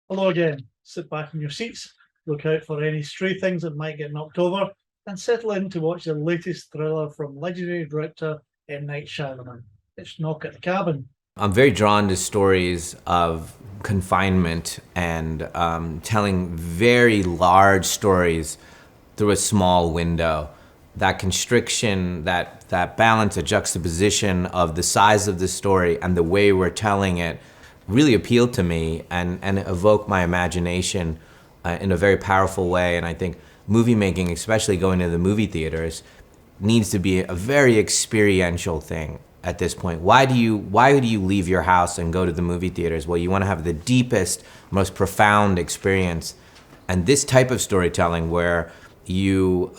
Hello again. Sit back in your seats, look out for any stray things that might get knocked over, and settle in to watch the latest thriller from legendary director M. Night Shylaman. It's Knock at the Cabin. I'm very drawn to stories of confinement and telling very large stories through a small window. That constriction, that balance, a juxtaposition of the size of the story and the way we're telling it really appealed to me and evoked my imagination in a very powerful way. And I think movie making, especially going to the movie theaters, needs to be a very experiential thing at this point. Why do you leave your house and go to the movie theaters? Well, you want to have the deepest, most profound experience. And this type of storytelling where you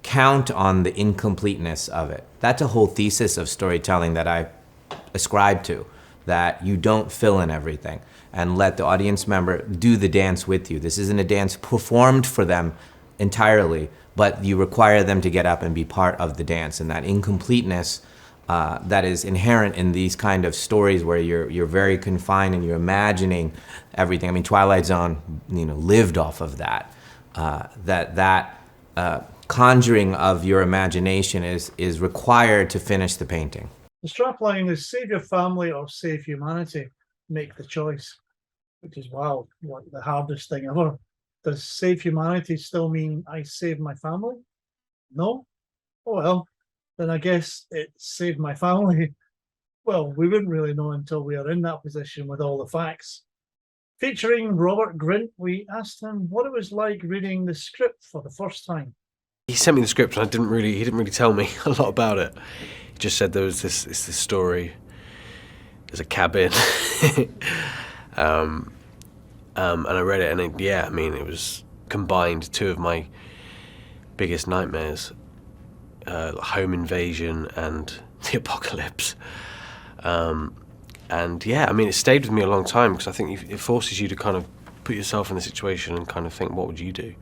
count on the incompleteness of it. That's a whole thesis of storytelling that I ascribe to, that you don't fill in everything and let the audience member do the dance with you. This isn't a dance performed for them entirely, but you require them to get up and be part of the dance. And that incompleteness that is inherent in these kind of stories where you're very confined and you're imagining everything. I mean, Twilight Zone, lived off of that. Conjuring of your imagination is required to finish the painting. The strapline is save your family or save humanity. Make the choice. Which is, wow, what the hardest thing ever. Does save humanity still mean I save my family? No? Oh well, then I guess it saved my family. Well, we wouldn't really know until we are in that position with all the facts. Featuring Robert Grint, we asked him what it was like reading the script for the first time. He sent me the script and he didn't really tell me a lot about it. He just said it's this story, there's a cabin, and I read it and it was combined two of my biggest nightmares, home invasion and the apocalypse. It stayed with me a long time because I think it forces you to kind of put yourself in the situation and kind of think, what would you do?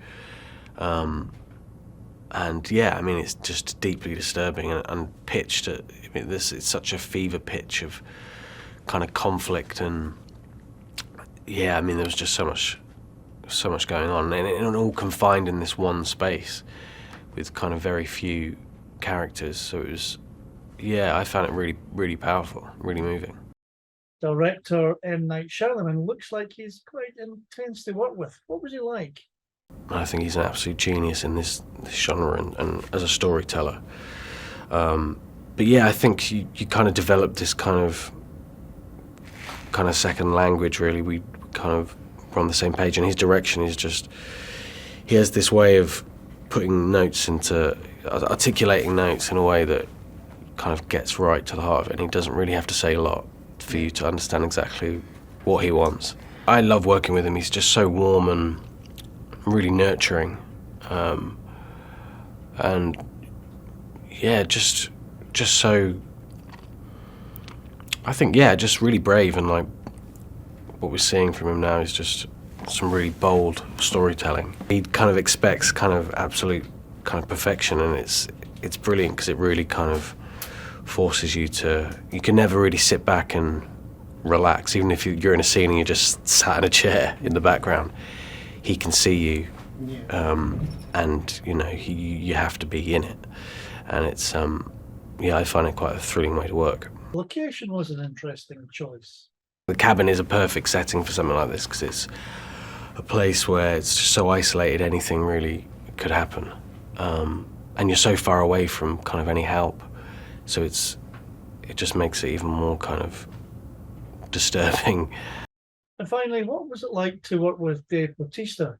It's just deeply disturbing and pitched at, it's such a fever pitch of kind of conflict and there was just so much going on and all confined in this one space with kind of very few characters. So it was, I found it really, really powerful, really moving. Director M. Night Shylaman looks like he's quite intense to work with. What was he like? I think he's an absolute genius in this genre and as a storyteller. I think you kind of develop this kind of second language, really. We kind of were on the same page, and his direction is just, he has this way of articulating notes in a way that kind of gets right to the heart of it, and he doesn't really have to say a lot for you to understand exactly what he wants. I love working with him. He's just so warm and really nurturing, just so, I think, just really brave. And like what we're seeing from him now is just some really bold storytelling. He kind of expects kind of absolute kind of perfection, and it's brilliant because it really kind of forces you can never really sit back and relax. Even if you're in a scene and you're just sat in a chair in the background, he can see you, and you have to be in it, and it's I find it quite a thrilling way to work. Location was an interesting choice. The cabin is a perfect setting for something like this because it's a place where it's just so isolated, anything really could happen, and you're so far away from kind of any help, so it just makes it even more kind of disturbing. And finally, what was it like to work with Dave Bautista?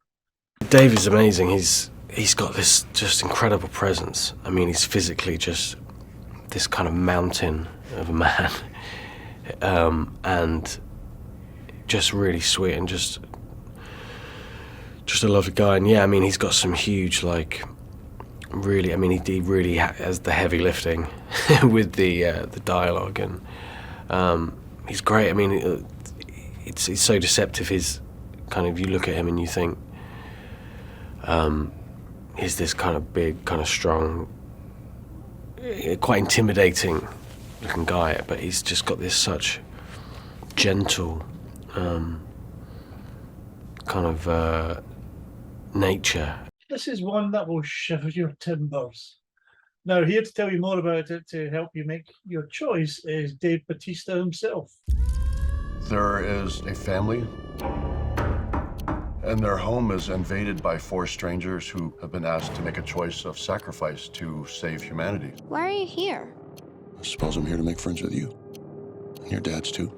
Dave is amazing. He's got this just incredible presence. I mean, he's physically just this kind of mountain of a man, and just really sweet and just a lovely guy. And he's got some huge, like, really. He really has the heavy lifting with the dialogue, and he's great. It's so deceptive. His kind of, you look at him and you think, he's this kind of big, kind of strong, quite intimidating looking guy, but he's just got this such gentle, kind of nature. This is one that will shiver your timbers. Now, here to tell you more about it to help you make your choice is Dave Bautista himself. There is a family, and their home is invaded by 4 strangers who have been asked to make a choice of sacrifice to save humanity. Why are you here? I suppose I'm here to make friends with you. And your dad's too.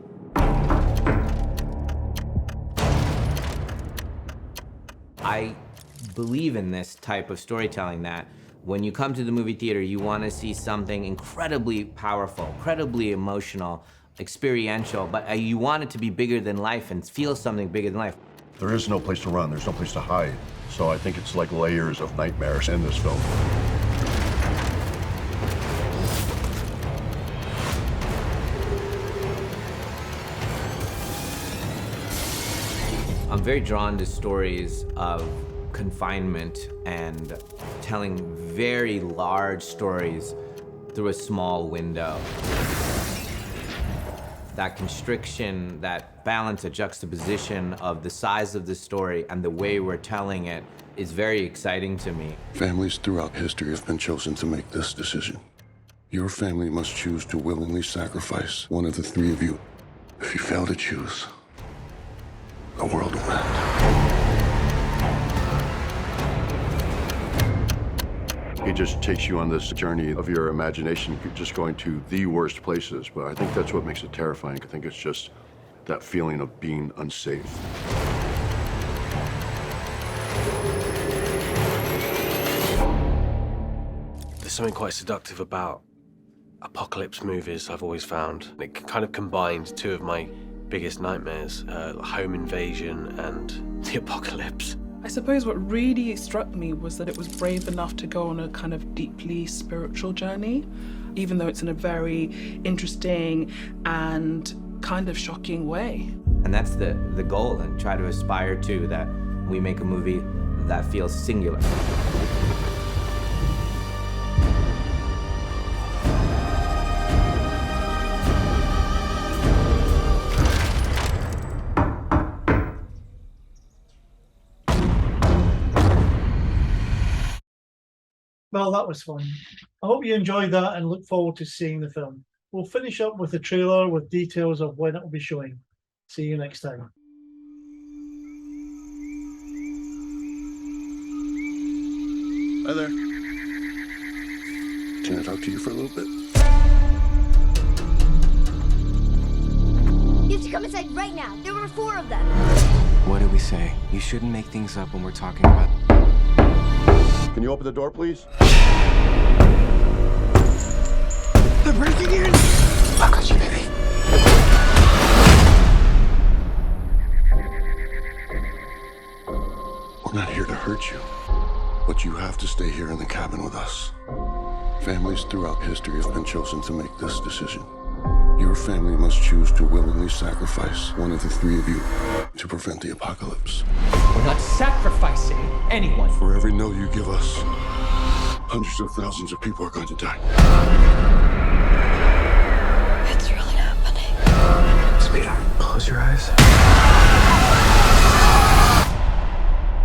I believe in this type of storytelling that when you come to the movie theater, you want to see something incredibly powerful, incredibly emotional, experiential, but you want it to be bigger than life and feel something bigger than life. There is no place to run, there's no place to hide. So I think it's like layers of nightmares in this film. I'm very drawn to stories of confinement and telling very large stories through a small window. That constriction, that balance, a juxtaposition of the size of the story and the way we're telling it is very exciting to me. Families throughout history have been chosen to make this decision. Your family must choose to willingly sacrifice one of the 3 of you. If you fail to choose, the world will end. He just takes you on this journey of your imagination, just going to the worst places. But I think that's what makes it terrifying. I think it's just that feeling of being unsafe. There's something quite seductive about apocalypse movies, I've always found. It kind of combined 2 of my biggest nightmares, home invasion and the apocalypse. I suppose what really struck me was that it was brave enough to go on a kind of deeply spiritual journey, even though it's in a very interesting and kind of shocking way. And that's the goal, and try to aspire to that we make a movie that feels singular. Well, that was fun. I hope you enjoyed that and look forward to seeing the film. We'll finish up with a trailer with details of when it will be showing. See you next time. Hi there. Can I talk to you for a little bit? You have to come inside right now. There were 4 of them. What did we say? You shouldn't make things up when we're talking about... Can you open the door, please? They're breaking in! I got you, baby. We're not here to hurt you, but you have to stay here in the cabin with us. Families throughout history have been chosen to make this decision. Your family must choose to willingly sacrifice one of the 3 of you to prevent the apocalypse. We're not sacrificing anyone. For every no you give us, hundreds of thousands of people are going to die. It's really happening. Sweetheart, close your eyes.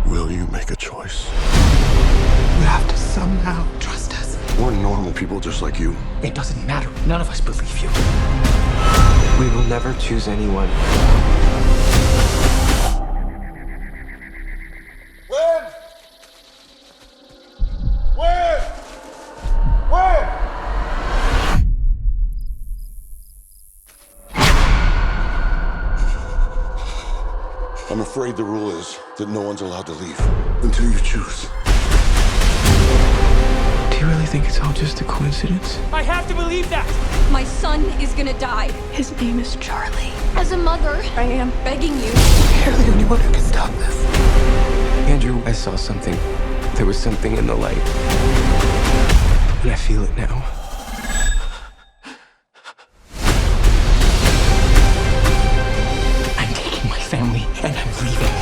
Will you make a choice? You have to somehow trust us. We're normal people just like you. It doesn't matter. None of us believe you. We will never choose anyone. I'm afraid the rule is that no one's allowed to leave until you choose. Do you really think it's all just a coincidence? I have to believe that. My son is gonna die. His name is Charlie. As a mother, I am begging you. You're the only one who can stop this. Andrew, I saw something. There was something in the light. And I feel it now. I'm taking my family and I'm leaving.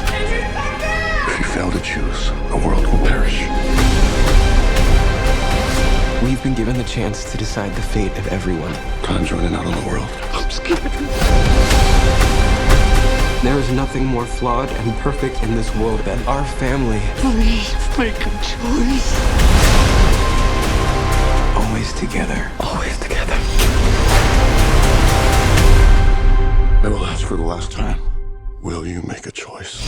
If you fail to choose, the world will perish. We've been given the chance to decide the fate of everyone. Time's running out on the world. I'm scared. There is nothing more flawed and perfect in this world than our family. Please make a choice. Always together. Always together. I will ask for the last time. Will you make a choice?